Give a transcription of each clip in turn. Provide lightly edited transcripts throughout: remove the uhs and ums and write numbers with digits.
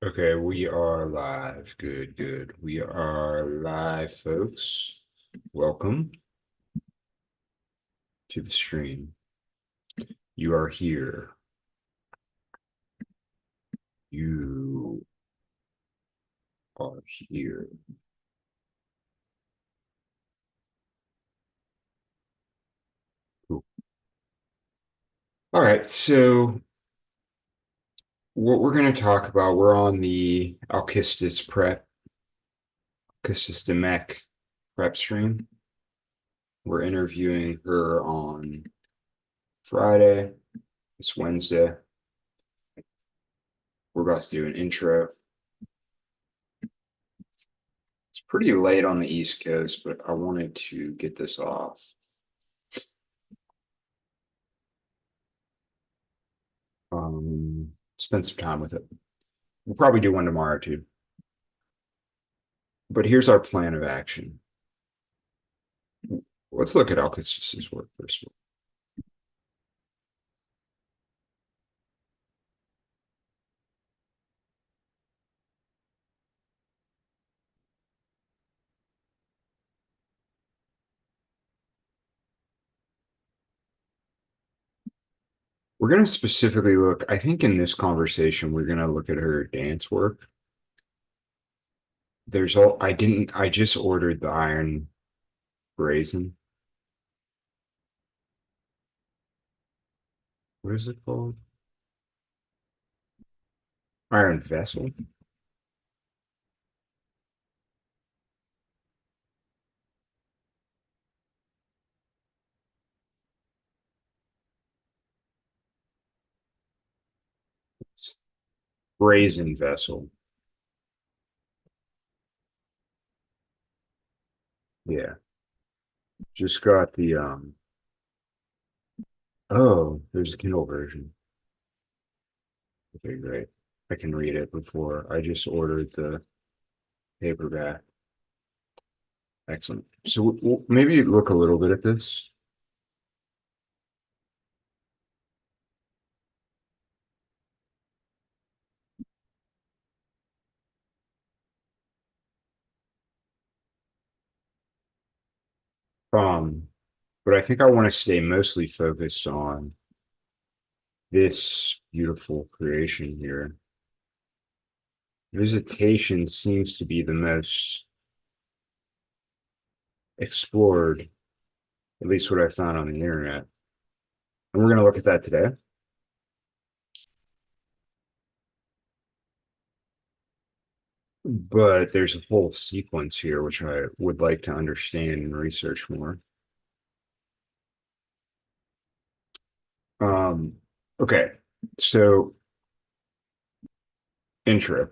Okay, we are live. Good, good. We are live, folks. Welcome to the stream. You are here. You are here. Cool. All right, so what we're going to talk about, we're on the Alkistis Demek prep stream. We're interviewing her on Friday. It's Wednesday. We're about to do an intro. It's pretty late on the East Coast, but I wanted to get this off. Spend some time with it. We'll probably do one tomorrow too. But here's our plan of action. Let's look at Alkistis' work first. We're going to specifically look, I think in this conversation, we're going to look at her dance work. I just ordered the Iron Brazen. What is it called? Iron Vessel. It's Brazen Vessel. Yeah. Just got oh, there's a Kindle version. Okay, great. I can read it before. I just ordered the paperback. Excellent. So we'll maybe look a little bit at this. Um, but I think I want to stay mostly focused on this beautiful creation here. Visitation seems to be the most explored, at least what I found on the internet. And we're going to look at that today. But there's a whole sequence here which I would like to understand and research more. Um, okay, so intro.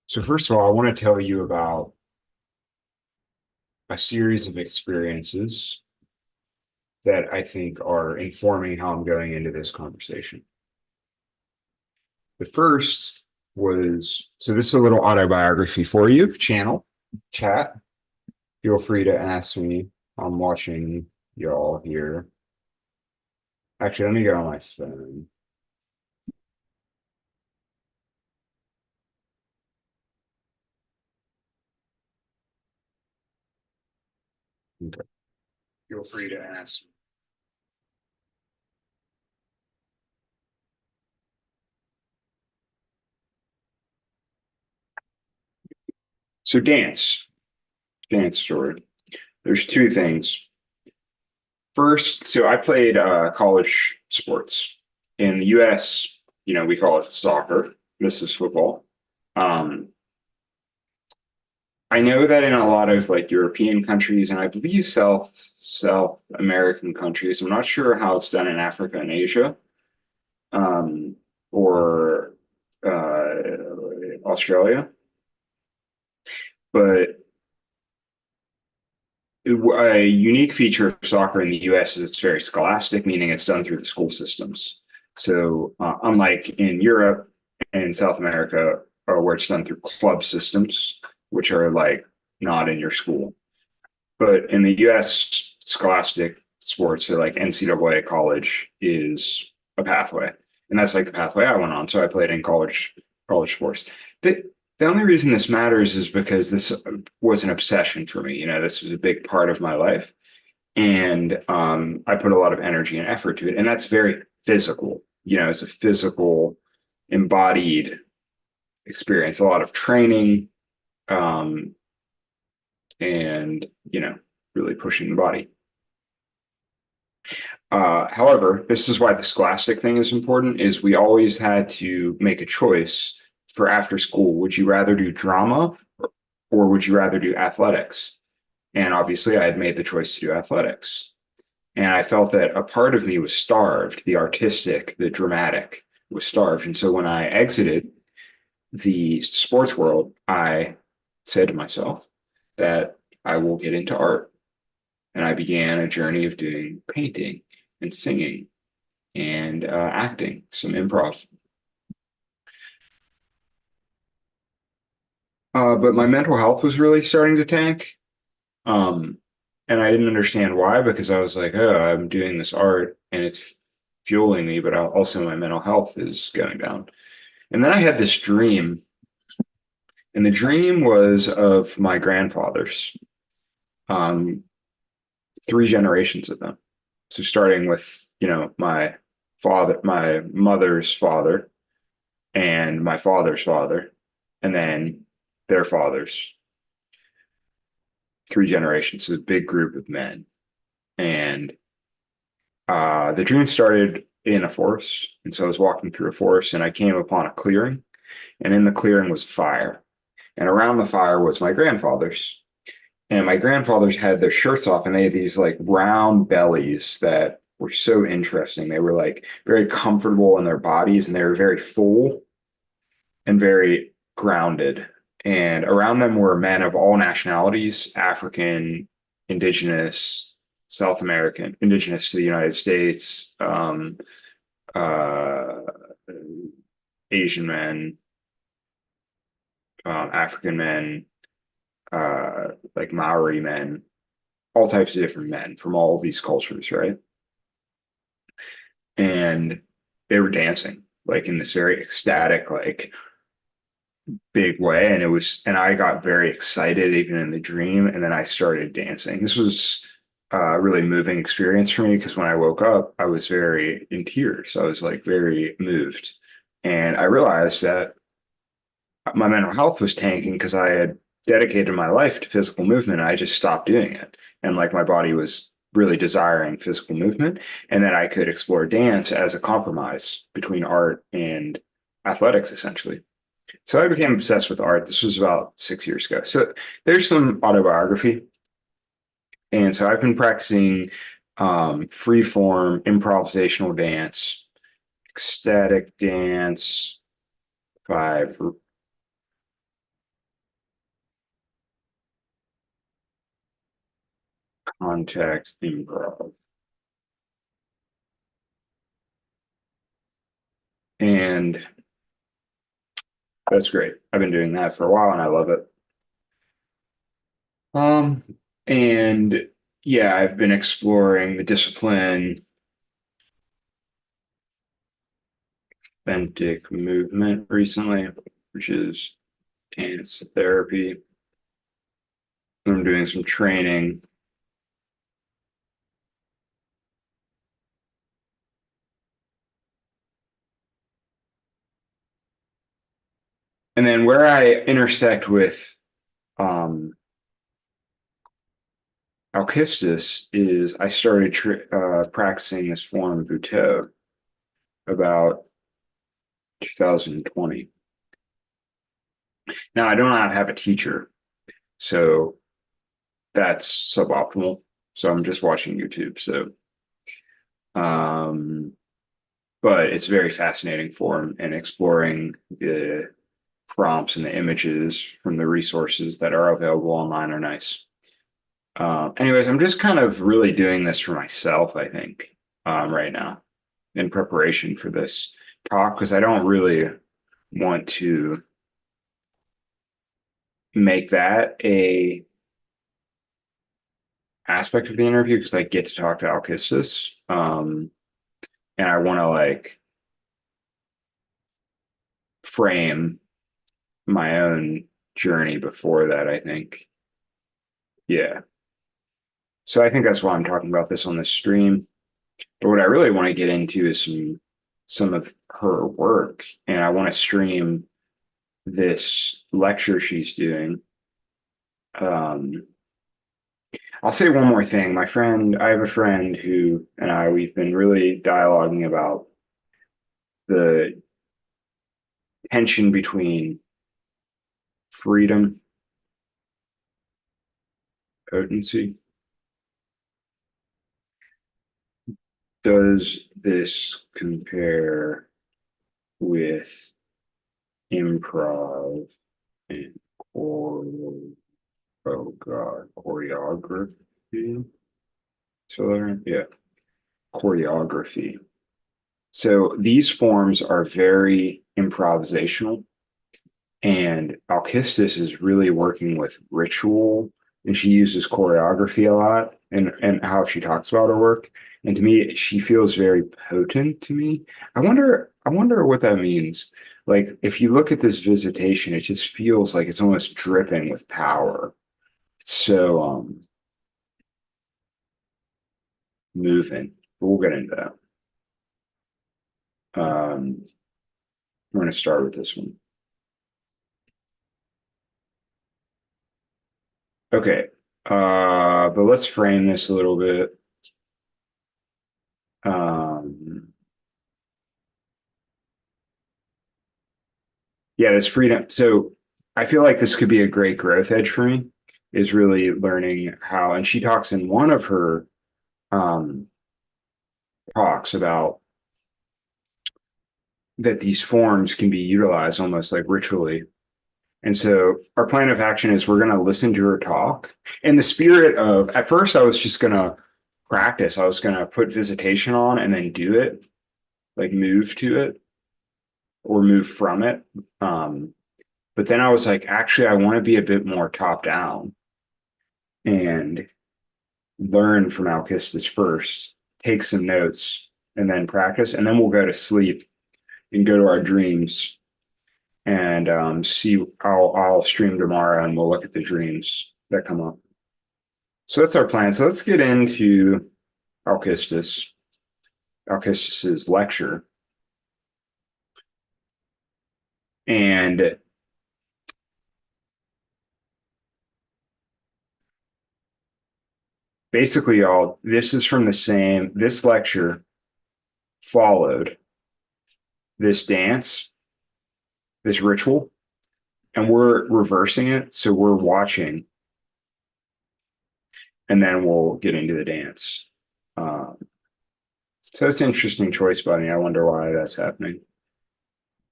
So first of all, I want to tell you about a series of experiences that I think are informing how I'm going into this conversation. The first was, so this is a little autobiography for you, channel, chat. Feel free to ask me. I'm watching y'all here. Actually, let me get on my phone. Okay. Feel free to ask me. So dance story. There's two things. First, so I played college sports. In the US, we call it soccer. This is football. Um, I know that in a lot of like European countries and I believe South American countries, I'm not sure how it's done in Africa and Asia, um, or Australia, but a unique feature of soccer in the US is it's very scholastic, meaning it's done through the school systems. So unlike in Europe and South America, where it's done through club systems, which are like not in your school. But in the US, scholastic sports, so like NCAA college is a pathway. And that's like the pathway I went on. So I played in college sports. The only reason this matters is because this was an obsession for me. This was a big part of my life. And I put a lot of energy and effort to it. And that's very physical. It's a physical, embodied experience, a lot of training, um, and, really pushing the body. However, this is why the scholastic thing is important, is we always had to make a choice for after school. Would you rather do drama or would you rather do athletics? And obviously I had made the choice to do athletics. And I felt that a part of me was starved, the artistic, the dramatic was starved. And so when I exited the sports world, I said to myself that I will get into art. And I began a journey of doing painting and singing and acting, some improv. But my mental health was really starting to tank. Um, and I didn't understand why, because I was like, oh, I'm doing this art and it's fueling me, but also my mental health is going down. And then I had this dream, and the dream was of my grandfathers, um, three generations of them. So starting with, my father, my mother's father, and my father's father, and then their fathers, three generations, so a big group of men. And the dream started in a forest. And so I was walking through a forest and I came upon a clearing, and in the clearing was fire. And around the fire was my grandfather's. And my grandfathers had their shirts off and they had these like round bellies that were so interesting. They were like very comfortable in their bodies and they were very full and very grounded. And around them were men of all nationalities, African, indigenous, South American, indigenous to the United States, uh, Asian men, African men, like Maori men, all types of different men from all of these cultures, right? And they were dancing like in this very ecstatic, like big way. And I got very excited even in the dream. And then I started dancing. This was a really moving experience for me because when I woke up, I was very in tears. I was like very moved. And I realized that my mental health was tanking because I had dedicated my life to physical movement. I just stopped doing it. And like my body was really desiring physical movement. And then I could explore dance as a compromise between art and athletics, essentially. So I became obsessed with art. This was about 6 years ago. So there's some autobiography. And so I've been practicing free form improvisational dance, ecstatic dance, five contact improv. And that's great. I've been doing that for a while and I love it. Um, and yeah, I've been exploring the discipline, authentic movement recently, which is dance therapy. I'm doing some training. And then where I intersect with um, Alkistis is I started practicing this form of Butoh about 2020. Now, I do not have a teacher, so that's suboptimal. So I'm just watching YouTube. Um, but it's a very fascinating form and exploring the prompts and the images from the resources that are available online are nice. Anyways, I'm just kind of really doing this for myself, I think, right now in preparation for this talk, because I don't really want to make that a aspect of the interview because I get to talk to Alkistis. And I want to like frame my own journey before that, I think. Yeah. So I think that's why I'm talking about this on this stream. But what I really want to get into is some of her work, and I want to stream this lecture she's doing. Um, I'll say one more thing. I have a friend who and we've been really dialoguing about the tension between freedom, potency. Does this compare with improv and choreography? So yeah, choreography. So these forms are very improvisational, and Alkistis is really working with ritual, and she uses choreography a lot, and how she talks about her work. And to me, she feels very potent to me. I wonder what that means. Like if you look at this visitation, it just feels like it's almost dripping with power. It's so moving. But we'll get into that. We're going to start with this one. Okay. But let's frame this a little bit. Yeah, this freedom. So I feel like this could be a great growth edge for me, is really learning how, and she talks in one of her um, talks about that these forms can be utilized almost like ritually. And so our plan of action is we're going to listen to her talk in the spirit of, at first, I was just going to practice. I was going to put visitation on and then do it, like move to it or move from it. But then I was like, actually, I want to be a bit more top down and learn from Alkistis first, take some notes, and then practice. And then we'll go to sleep and go to our dreams and see. I'll stream tomorrow and we'll look at the dreams that come up. So that's our plan. So let's get into Alkistis, Alkistis's lecture. And basically, all this is from this lecture followed this dance, this ritual, and we're reversing it. So we're watching, and then we'll get into the dance. Um, so it's an interesting choice, buddy. I wonder why that's happening,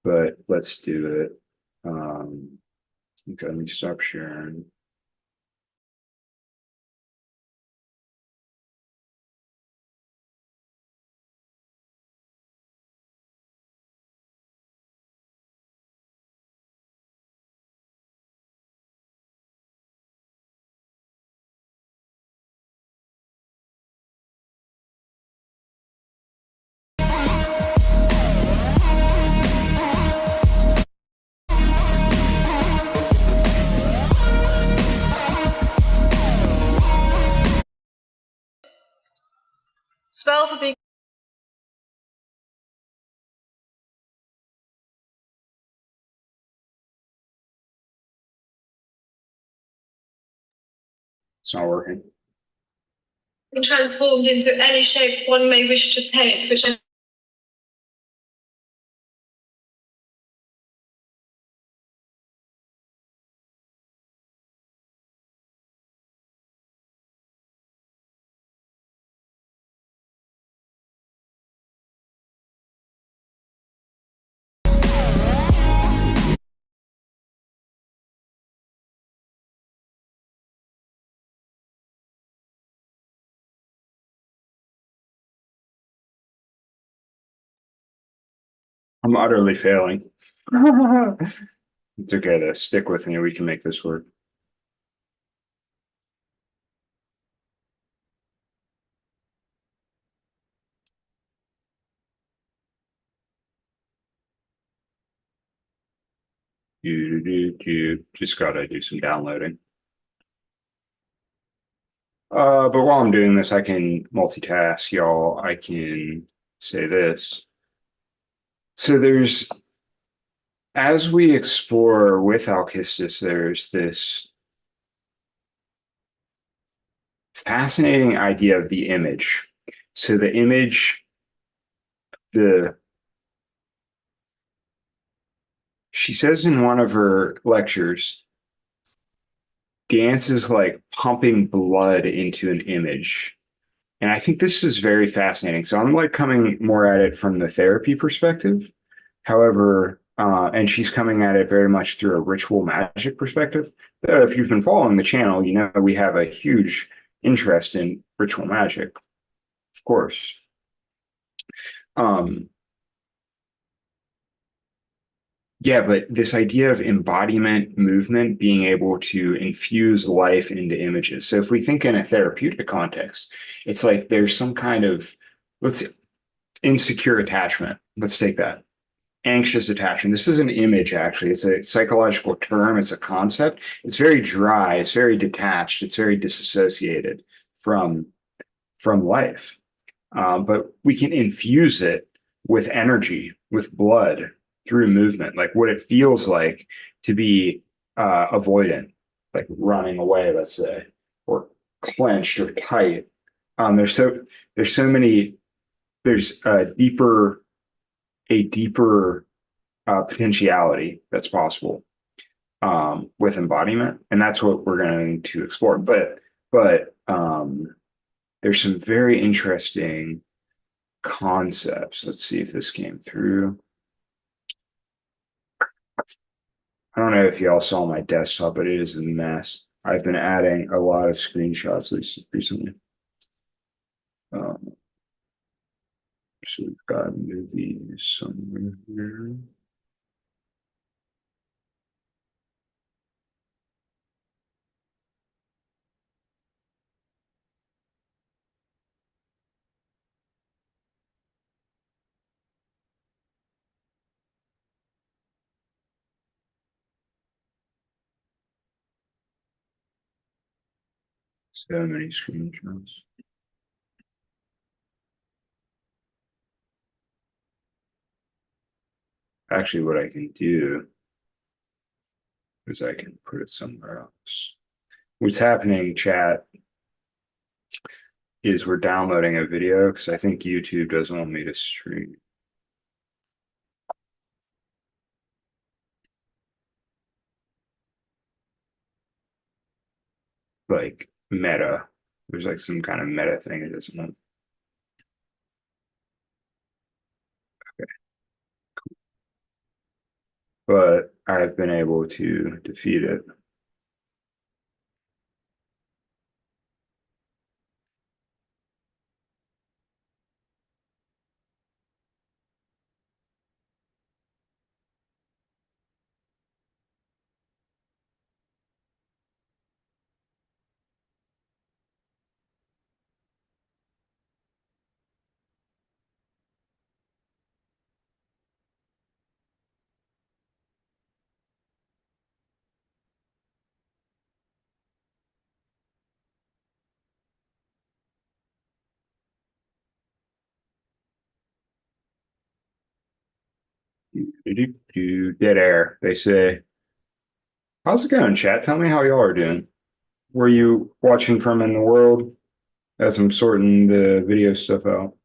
but let's do it. Okay, let me stop sharing. Spell for being. It's not working. Transformed into any shape one may wish to take, which I'm utterly failing. It's okay to stick with me. We can make this work. Just gotta do some downloading. But while I'm doing this, I can multitask, y'all. I can say this. So as we explore with Alkistis, there's this fascinating idea of the image. So the image, the she says in one of her lectures, dance is like pumping blood into an image. And I think this is very fascinating. So I'm like coming more at it from the therapy perspective. However, and she's coming at it very much through a ritual magic perspective. If you've been following the channel, you know we have a huge interest in ritual magic, of course. Um, yeah, but this idea of embodiment movement being able to infuse life into images. So if we think in a therapeutic context, it's like there's some kind of let's insecure attachment. Let's take that. Anxious attachment. This is an image, actually. It's a psychological term. It's a concept. It's very dry. It's very detached. It's very disassociated from life. But we can infuse it with energy, with blood through movement, like what it feels like to be avoidant, like running away, let's say, or clenched or tight. There's so many. There's a deeper potentiality that's possible with embodiment, and that's what we're going to explore. But there's some very interesting concepts. Let's see if this came through. I don't know if y'all saw my desktop, but it is a mess. I've been adding a lot of screenshots recently. Um, so we've got movies somewhere here. So many screenshots. Actually, what I can do is I can put it somewhere else. What's happening, chat, is we're downloading a video because I think YouTube doesn't want me to stream. Like meta. There's like some kind of meta thing it doesn't want. But I've been able to defeat it. Dead air. They say, how's it going, chat? Tell me how y'all are doing. Were you watching from in the world as I'm sorting the video stuff out?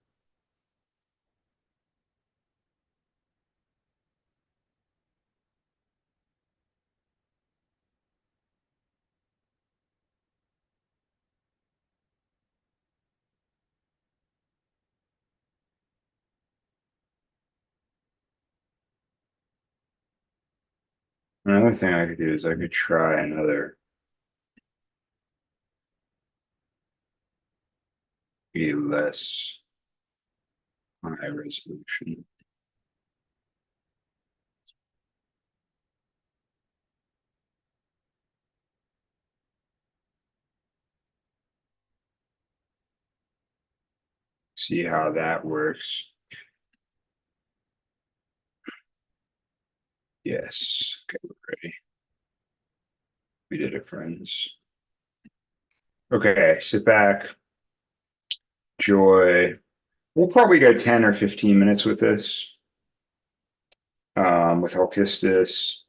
Another thing I could do is I could try another be less high resolution. See how that works. Yes. Okay, we're ready. We did it, friends. Okay, sit back. Joy. We'll probably go 10 or 15 minutes with this. With Alkistis.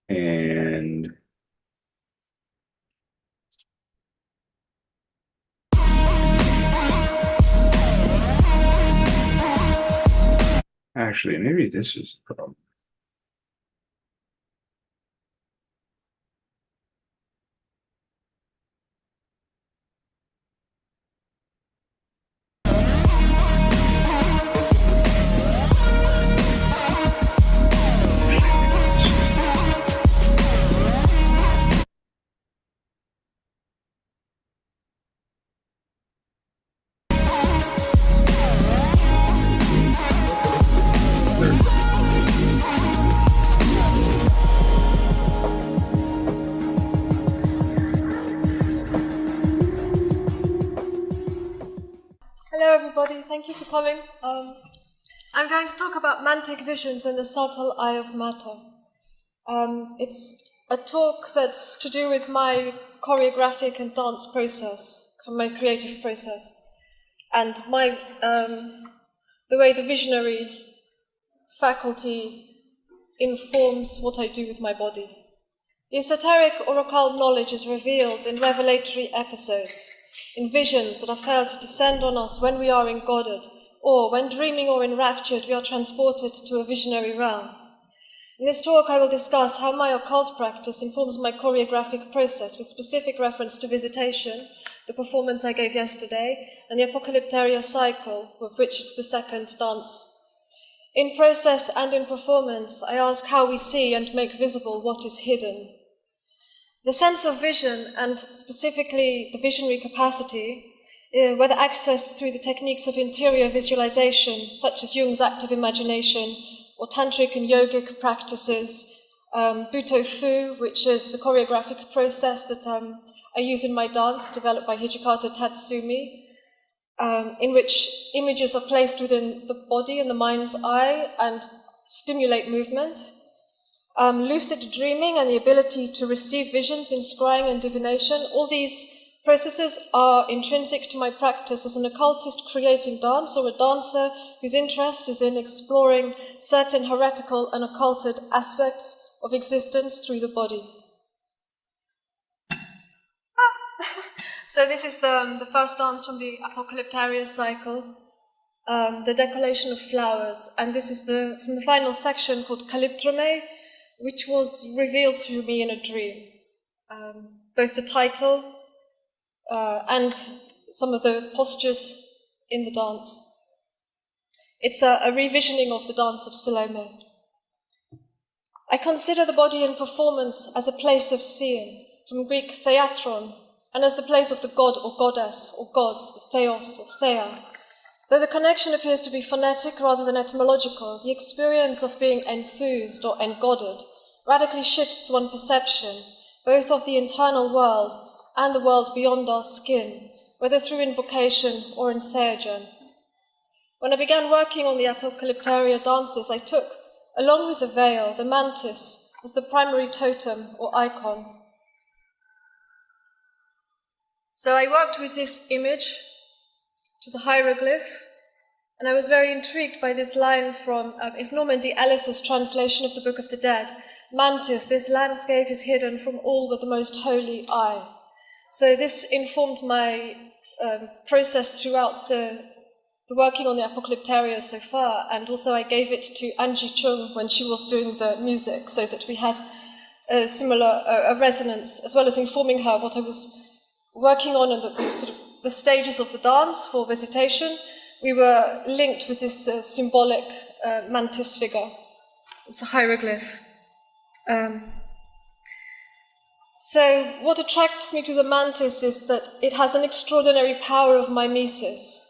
And actually, maybe this is the problem. Hello, everybody. Thank you for coming. I'm going to talk about mantic visions and the subtle eye of matter. It's a talk that's to do with my choreographic and dance process, my creative process, and my the way the visionary faculty informs what I do with my body. The esoteric or occult knowledge is revealed in revelatory episodes, in visions that are felt to descend on us when we are engodded, or when dreaming or enraptured, we are transported to a visionary realm. In this talk, I will discuss how my occult practice informs my choreographic process with specific reference to visitation, the performance I gave yesterday, and the Apocalyptaria cycle, of which it's the second dance. In process and in performance, I ask how we see and make visible what is hidden. The sense of vision, and specifically the visionary capacity, whether accessed through the techniques of interior visualization, such as Jung's active imagination, or tantric and yogic practices, Buto Fu, which is the choreographic process that I use in my dance, developed by Hijikata Tatsumi, in which images are placed within the body and the mind's eye and stimulate movement. Lucid dreaming and the ability to receive visions in scrying and divination, all these processes are intrinsic to my practice as an occultist creating dance, or a dancer whose interest is in exploring certain heretical and occulted aspects of existence through the body. So this is the first dance from the Apocalyptaria cycle, the decollation of flowers, and this is from the final section called Calyptrome, which was revealed to me in a dream. Both the title and some of the postures in the dance. It's a revisioning of the dance of Salome. I consider the body in performance as a place of seeing, from Greek theatron, and as the place of the god or goddess, or gods, the theos or thea. Though the connection appears to be phonetic rather than etymological, the experience of being enthused or engodded radically shifts one's perception, both of the internal world and the world beyond our skin, whether through invocation or in theurgy. When I began working on the Apocalyptaria dances, I took, along with the veil, the mantis as the primary totem or icon. So I worked with this image, which is a hieroglyph, and I was very intrigued by this line from, it's Norman D. Ellis's translation of the Book of the Dead. Mantis, this landscape is hidden from all but the most holy eye. So this informed my process throughout the working on the Apocalyptaria so far, and also I gave it to Angie Chung when she was doing the music, so that we had a similar resonance, as well as informing her what I was working on and the stages of the dance for visitation. We were linked with this symbolic mantis figure. It's a hieroglyph. So what attracts me to the mantis is that it has an extraordinary power of mimesis.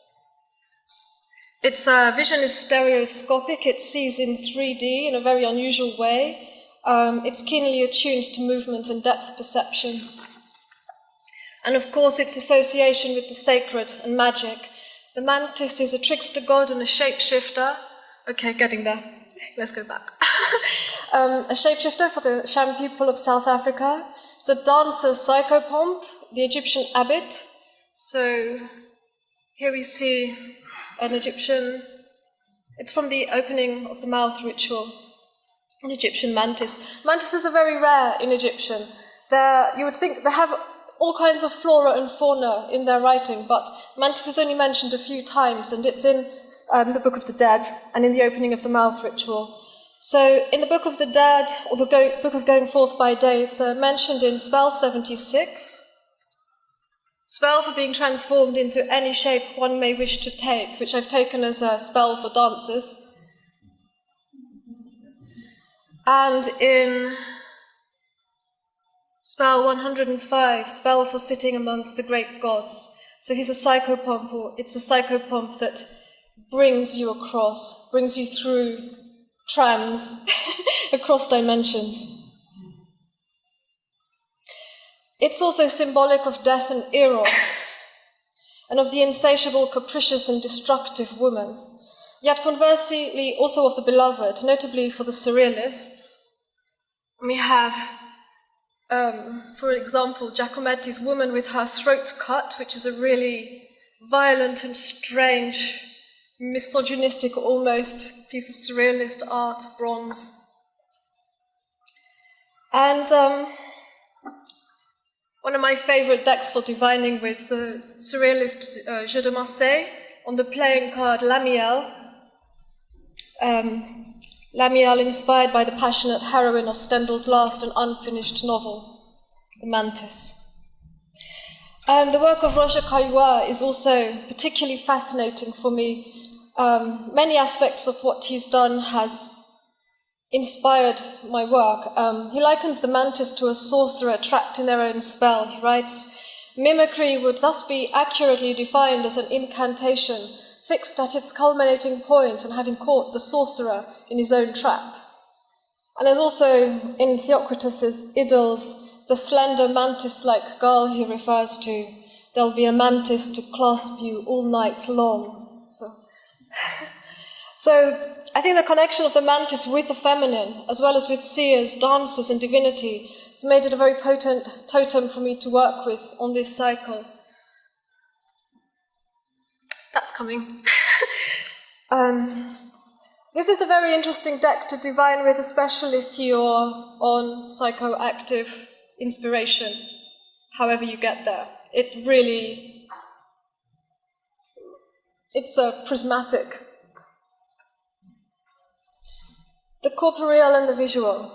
Its vision is stereoscopic. It sees in 3D in a very unusual way. It's keenly attuned to movement and depth perception. And of course, its association with the sacred and magic. The mantis is a trickster god and a shapeshifter. Okay, getting there. Let's go back. a shapeshifter for the Sham people of South Africa. It's a dancer psychopomp, the Egyptian abbot. So here we see an Egyptian, it's from the opening of the mouth ritual, an Egyptian mantis. Mantises are very rare in Egyptian. You would think they have all kinds of flora and fauna in their writing, but mantis is only mentioned a few times, and it's in the Book of the Dead and in the opening of the mouth ritual. So in the Book of the Dead, or the Book of Going Forth by Day, it's mentioned in spell 76. Spell for being transformed into any shape one may wish to take, which I've taken as a spell for dancers. And in spell 105, spell for sitting amongst the great gods. So he's a psychopomp, or it's a psychopomp that brings you across, brings you through trans, across dimensions. It's also symbolic of death and eros, and of the insatiable, capricious and destructive woman, yet conversely also of the beloved, notably for the surrealists. We have, for example, Giacometti's Woman with Her Throat Cut, which is a really violent and strange, misogynistic almost piece of surrealist art, bronze. And one of my favorite decks for divining with, the surrealist Jeu de Marseille, on the playing card Lamiel. Lamiel inspired by the passionate heroine of Stendhal's last and unfinished novel, The Mantis. The work of Roger Caillois is also particularly fascinating for me. Many aspects of what he's done has inspired my work. He likens the mantis to a sorcerer trapped in their own spell. He writes, "Mimicry would thus be accurately defined as an incantation fixed at its culminating point and having caught the sorcerer in his own trap." And there's also, in Theocritus's Idylls, the slender mantis-like girl he refers to. There'll be a mantis to clasp you all night long. So I think the connection of the mantis with the feminine, as well as with seers, dancers, and divinity, has made it a very potent totem for me to work with on this cycle. That's coming. This is a very interesting deck to divine with, especially if you're on psychoactive inspiration, however you get there. It's a prismatic. The corporeal and the visual.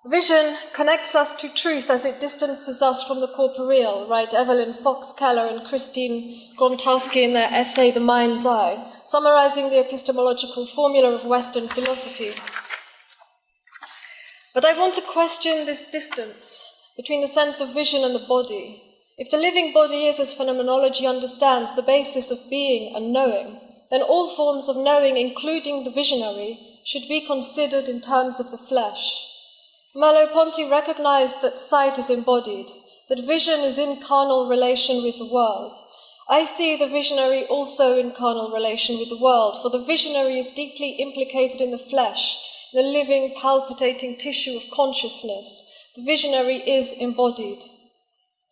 Vision connects us to truth as it distances us from the corporeal, write Evelyn Fox Keller and Christine Grontowski in their essay The Mind's Eye, summarizing the epistemological formula of Western philosophy. But I want to question this distance between the sense of vision and the body. If the living body is, as phenomenology understands, the basis of being and knowing, then all forms of knowing, including the visionary, should be considered in terms of the flesh. Merleau-Ponty recognized that sight is embodied, that vision is in carnal relation with the world. I see the visionary also in carnal relation with the world, for the visionary is deeply implicated in the flesh, the living, palpitating tissue of consciousness. The visionary is embodied.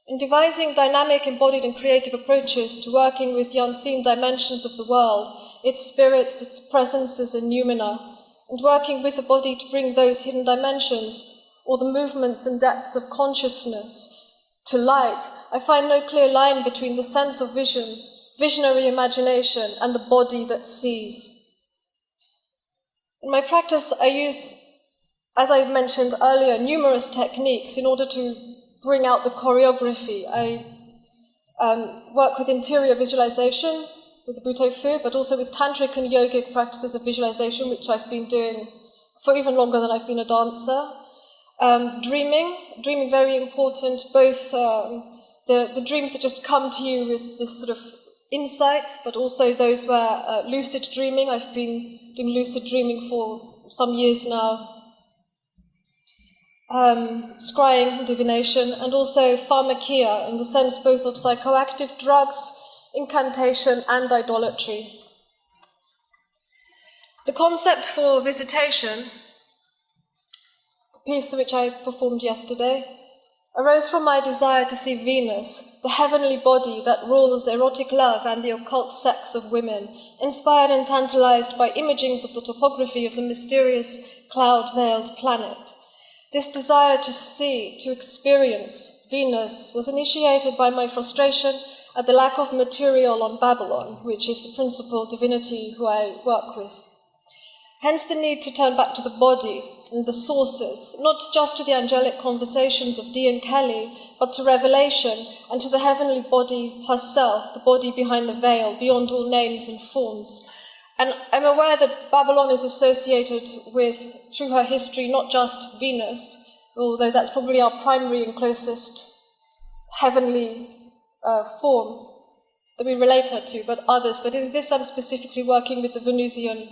In devising dynamic, embodied and creative approaches to working with the unseen dimensions of the world, its spirits, its presences and noumena, and working with the body to bring those hidden dimensions, or the movements and depths of consciousness, to light, I find no clear line between the sense of vision, visionary imagination, and the body that sees. In my practice, I use, as I mentioned earlier, numerous techniques in order to bring out the choreography. I work with interior visualization, with the Buto Fu, but also with tantric and yogic practices of visualization, which I've been doing for even longer than I've been a dancer. Dreaming very important, both the dreams that just come to you with this sort of insight, but also those where lucid dreaming. I've been doing lucid dreaming for some years now. Scrying, divination, and also pharmakia, in the sense both of psychoactive drugs, incantation, and idolatry. The concept for visitation piece which I performed yesterday, arose from my desire to see Venus, the heavenly body that rules erotic love and the occult sex of women, inspired and tantalized by imagings of the topography of the mysterious cloud-veiled planet. This desire to see, to experience Venus was initiated by my frustration at the lack of material on Babylon, which is the principal divinity who I work with. Hence the need to turn back to the body and the sources, not just to the angelic conversations of Dee and Kelly, but to revelation and to the heavenly body herself, the body behind the veil, beyond all names and forms. And I'm aware that Babylon is associated with, through her history, not just Venus, although that's probably our primary and closest heavenly form that we relate her to, but others. But in this, I'm specifically working with the Venusian.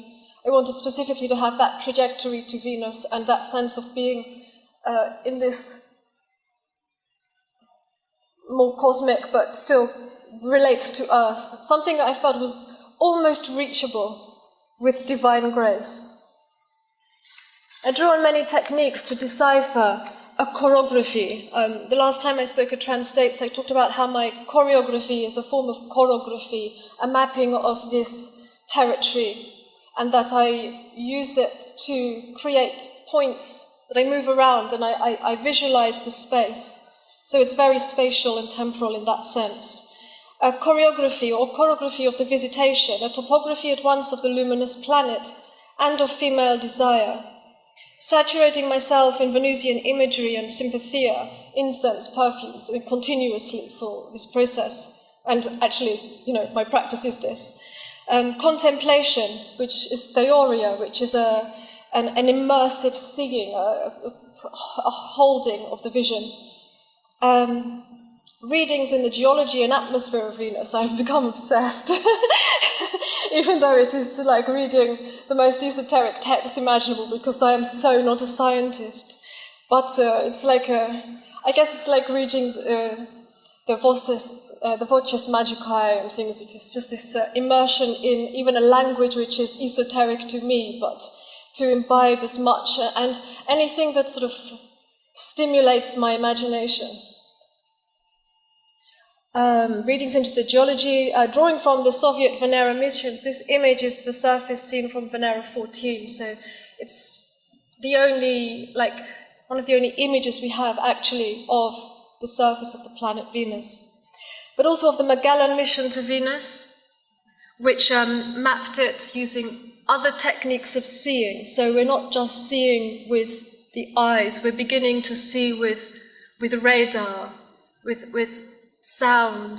I wanted specifically to have that trajectory to Venus and that sense of being in this more cosmic, but still relate to Earth. Something I felt was almost reachable with divine grace. I drew on many techniques to decipher a choreography. The last time I spoke at Trans States, I talked about how my choreography is a form of choreography, a mapping of this territory, and that I use it to create points that I move around, and I visualize the space. So it's very spatial and temporal in that sense. A choreography, or choreography of the visitation, a topography at once of the luminous planet and of female desire. Saturating myself in Venusian imagery and sympathia, incense, perfumes, continuously for this process. And actually, my practice is this. Contemplation, which is theoria, which is an immersive seeing, a holding of the vision. Readings in the geology and atmosphere of Venus. I've become obsessed. Even though it is like reading the most esoteric text imaginable, because I am so not a scientist. But it's like I guess it's like reading the Voces Magicae and things. It is just this immersion in even a language which is esoteric to me, but to imbibe as much, and anything that sort of stimulates my imagination. Readings into the geology, drawing from the Soviet Venera missions. This image is the surface seen from Venera 14, so it's the only, one of the only images we have actually of the surface of the planet Venus. But also of the Magellan mission to Venus, which mapped it using other techniques of seeing. So we're not just seeing with the eyes, we're beginning to see with radar, with sound.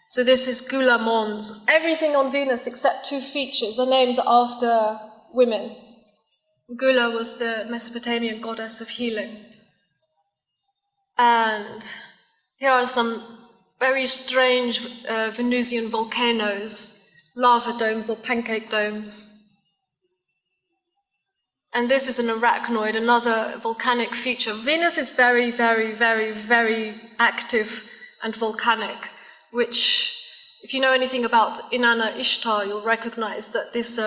So this is Gula Mons. Everything on Venus except two features are named after women. Gula was the Mesopotamian goddess of healing. And here are some very strange Venusian volcanoes, lava domes or pancake domes. And this is an arachnoid, another volcanic feature. Venus is very, very, very, very active and volcanic, which, if you know anything about Inanna Ishtar, you'll recognize that this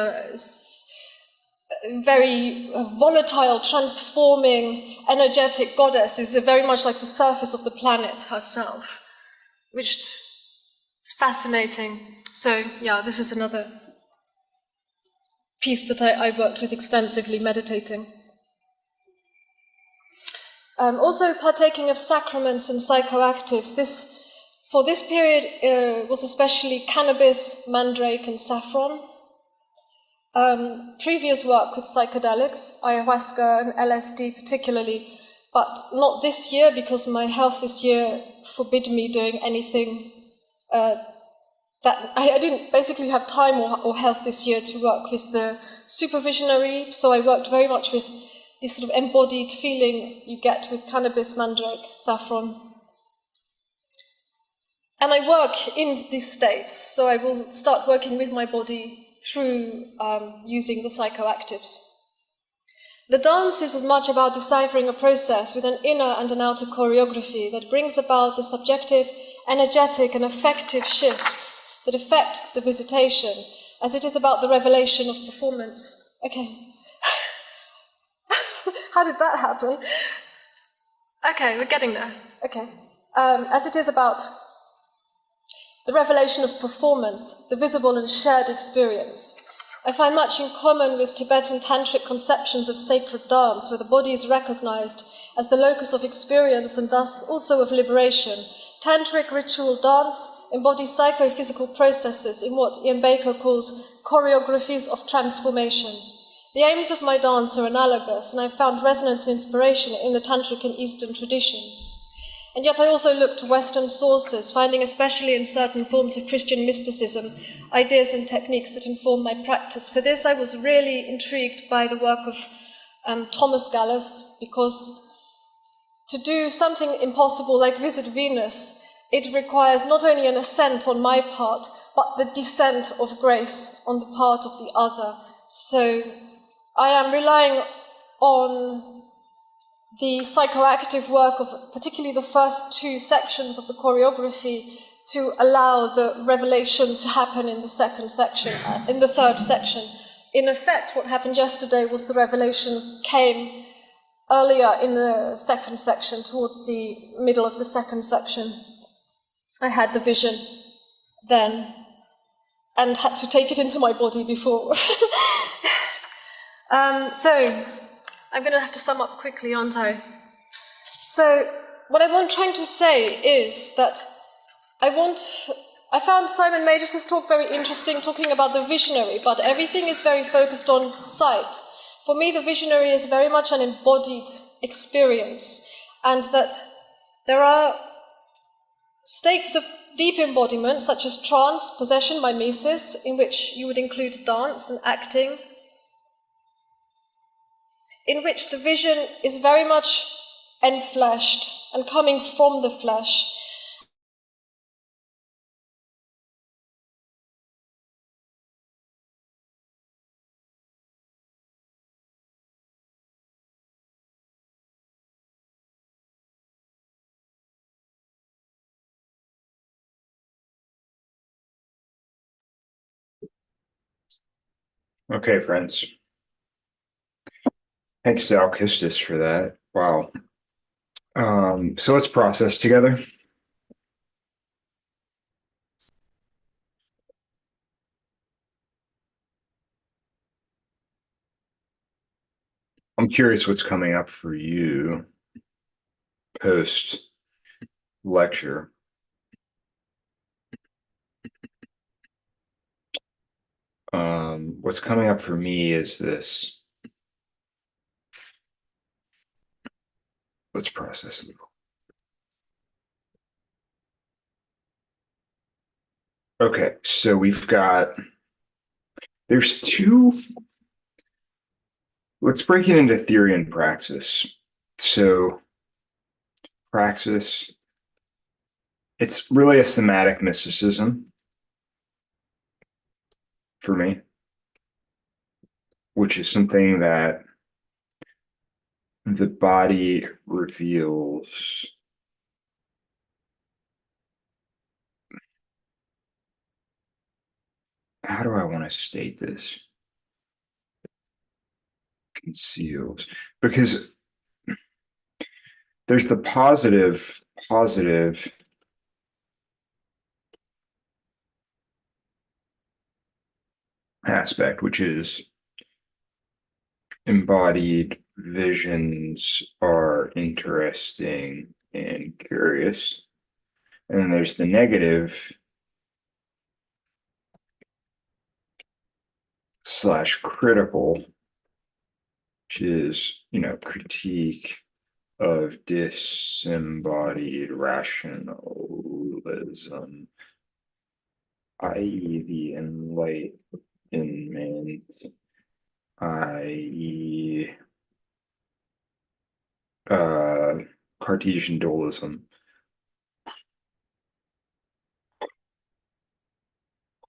very volatile, transforming, energetic goddess is very much like the surface of the planet herself, which is fascinating. So, yeah, this is another piece that I worked with extensively, meditating. Also partaking of sacraments and psychoactives. For this period was especially cannabis, mandrake, and saffron. Previous work with psychedelics, ayahuasca and LSD particularly, but not this year because my health this year forbid me doing anything that I didn't basically have time or health this year to work with the supervisionary, so I worked very much with this sort of embodied feeling you get with cannabis, mandrake, saffron. And I work in these states, so I will start working with my body through using the psychoactives. The dance is as much about deciphering a process with an inner and an outer choreography that brings about the subjective, energetic, and affective shifts that affect the visitation, as it is about the revelation of performance. Okay. How did that happen? Okay, we're getting there. Okay. As it is about the revelation of performance, the visible and shared experience, I find much in common with Tibetan tantric conceptions of sacred dance, where the body is recognized as the locus of experience and thus also of liberation. Tantric ritual dance embodies psychophysical processes in what Ian Baker calls choreographies of transformation. The aims of my dance are analogous, and I've found resonance and inspiration in the Tantric and Eastern traditions. And yet I also look to Western sources, finding especially in certain forms of Christian mysticism, ideas and techniques that inform my practice. For this, I was really intrigued by the work of Thomas Gallus, because to do something impossible like visit Venus, it requires not only an ascent on my part, but the descent of grace on the part of the other. So I am relying on the psychoactive work of particularly the first two sections of the choreography to allow the revelation to happen in the second section, in the third section. In effect, what happened yesterday was the revelation came earlier in the second section, towards the middle of the second section. I had the vision then and had to take it into my body before. So I'm going to have to sum up quickly, aren't I? So what I'm trying to say is that I found Simon Magus' talk very interesting, talking about the visionary, but everything is very focused on sight. For me, the visionary is very much an embodied experience, and that there are states of deep embodiment, such as trance, possession, mimesis, in which you would include dance and acting, in which the vision is very much enfleshed and coming from the flesh. Okay, friends. Thanks to Alkistis for that. Wow. So let's process together. I'm curious what's coming up for you post lecture. What's coming up for me is this. Let's process a little. Okay, so there's two. Let's break it into theory and praxis. So praxis, it's really a somatic mysticism for me, which is something that the body reveals. How do I want to state this? Conceals, because there's the positive aspect, which is embodied visions are interesting and curious. And then there's the negative / critical, which is, critique of disembodied rationalism, i.e. the enlightenment, i.e. Cartesian dualism.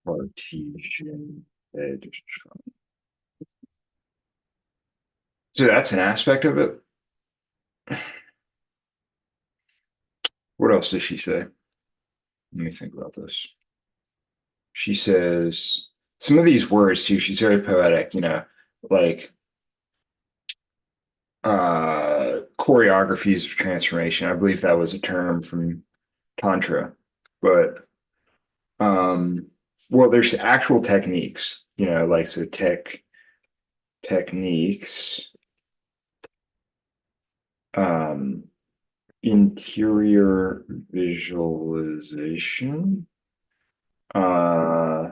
Cartesian edge. So that's an aspect of it. What else does she say? Let me think about this. She says some of these words too. She's very poetic, like choreographies of transformation. I believe that was a term from Tantra, but um, well, there's actual techniques, like so techniques, um, interior visualization, uh,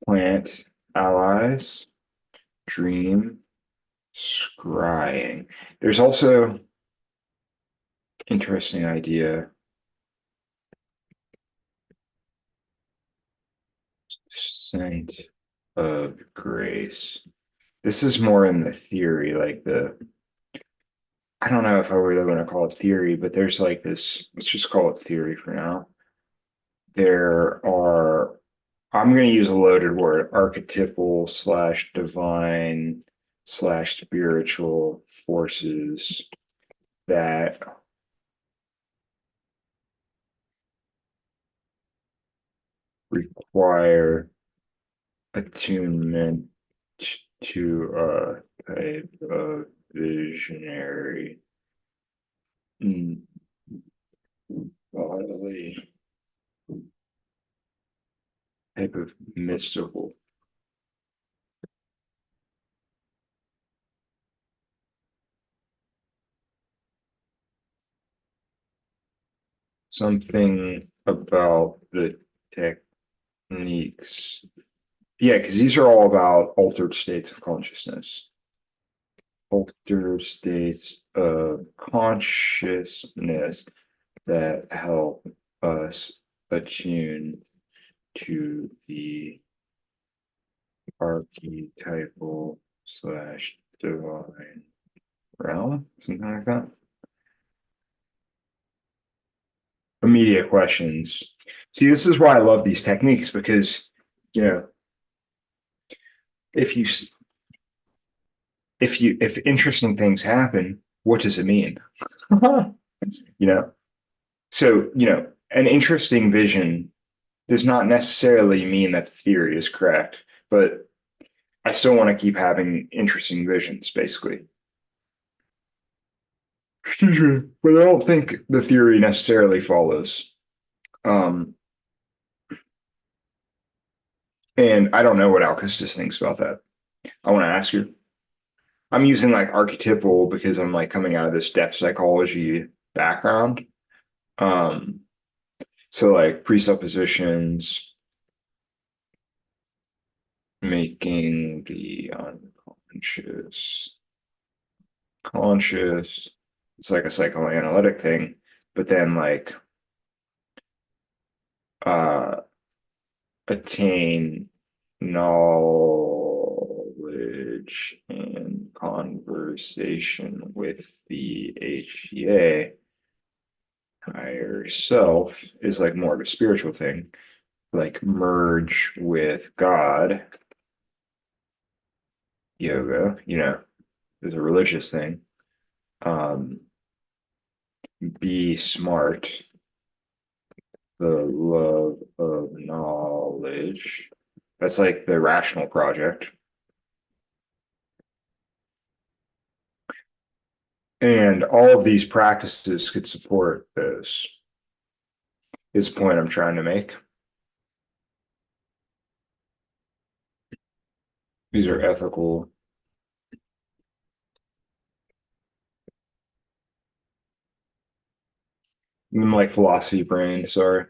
plant allies, dream, scrying. There's also interesting idea, scent of grace. This is more in the theory, like I don't know if I really want to call it theory, but there's like this, let's just call it theory for now. There are, I'm going to use a loaded word, archetypal slash divine slash spiritual forces that require attunement to a type of visionary bodily type of mystical. Something about the techniques. Yeah, because these are all about altered states of consciousness. Altered states of consciousness that help us attune to the archetypal slash divine realm, something like that. Immediate questions. See, this is why I love these techniques because, you know, if you if interesting things happen, what does it mean? you know, so an interesting vision does not necessarily mean that the theory is correct, but I still want to keep having interesting visions, basically. Excuse me, but I don't think the theory necessarily follows. Um, and I don't know what Alkistis thinks about that. I want to ask you. I'm using like archetypal because I'm like coming out of this depth psychology background. Um, so like presuppositions, making the unconscious conscious. It's like a psychoanalytic thing, but then like uh attain knowledge and conversation with the HEA higher self is like more of a spiritual thing, like merge with God. Yoga, is a religious thing. Um, be smart, the love of knowledge. That's like the rational project. And all of these practices could support this, is the point I'm trying to make. These are ethical. I'm like philosophy brain, sorry.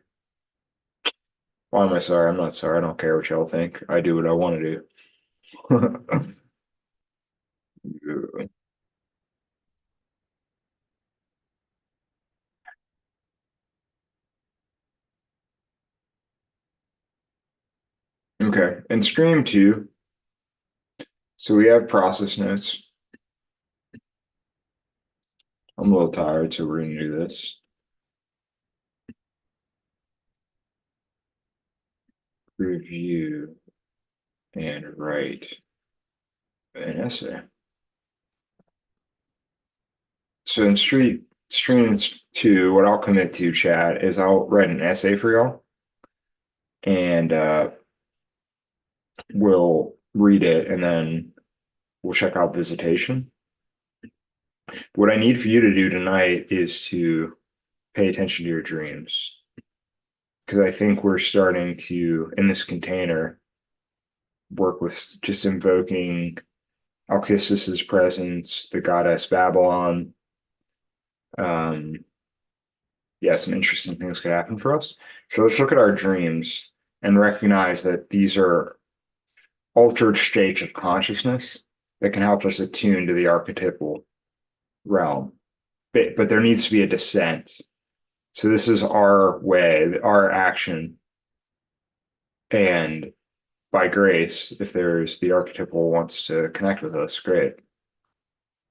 Why am I sorry? I'm not sorry. I don't care what y'all think. I do what I want to do. Okay, and stream two. So we have process notes. I'm a little tired, so we're gonna do this. Review and write an essay. So in streams two, what I'll commit to, chat, is I'll write an essay for y'all, and we'll read it, and then we'll check out visitation. What I need for you to do tonight is to pay attention to your dreams. Because I think we're starting to, in this container, work with just invoking Alkistis's presence, the goddess Babylon. Yeah, some interesting things could happen for us. So let's look at our dreams and recognize that these are altered states of consciousness that can help us attune to the archetypal realm. But there needs to be a descent. So this is our way, our action. And by grace, if there's the archetypal wants to connect with us, great.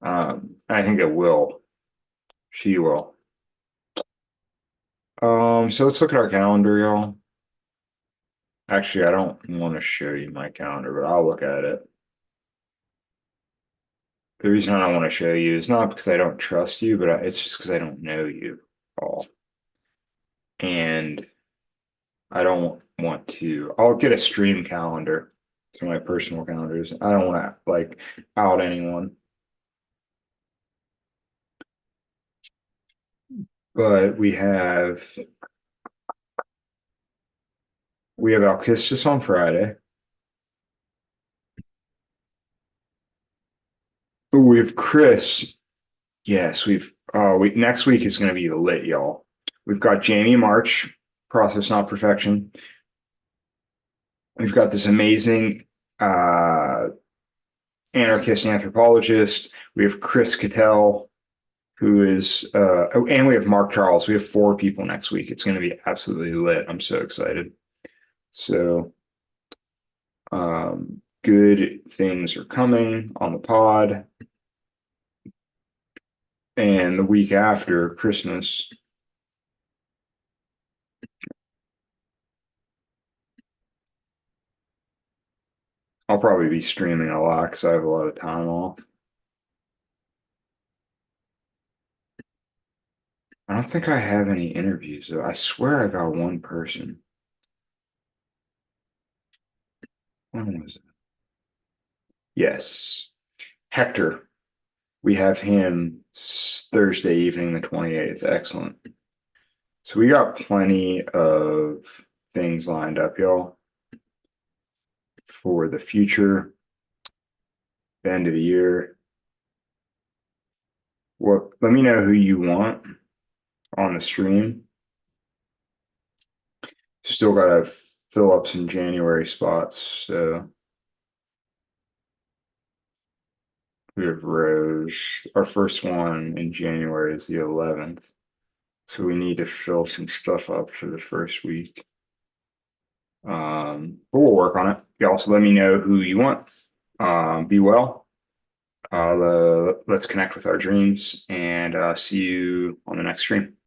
I think it will. She will. So let's look at our calendar, y'all. Actually, I don't want to show you my calendar, but I'll look at it. The reason I don't want to show you is not because I don't trust you, but it's just because I don't know you all. And I don't want to, I'll get a stream calendar to my personal calendars. I don't want to like out anyone. But we have Alkistis on Friday. Ooh, we have Chris. Yes, next week is going to be lit, y'all. We've got Jamie March, Process Not Perfection. We've got this amazing anarchist anthropologist. We have Chris Cattell, who is and we have Mark Charles. We have 4 people next week. It's going to be absolutely lit. I'm so excited. So good things are coming on the pod. And the week after Christmas, I'll probably be streaming a lot because I have a lot of time off. I don't think I have any interviews, though. I swear I got one person. When was it? Yes. Hector. We have him Thursday evening, the 28th. Excellent. So we got plenty of things lined up, y'all, for the future, the end of the year. Well, let me know who you want on the stream. Still got to fill up some January spots. So we have Rose. Our first one in January is the 11th. So we need to fill some stuff up for the first week. But we'll work on it. You also let me know who you want. Be well. Let's connect with our dreams and see you on the next stream.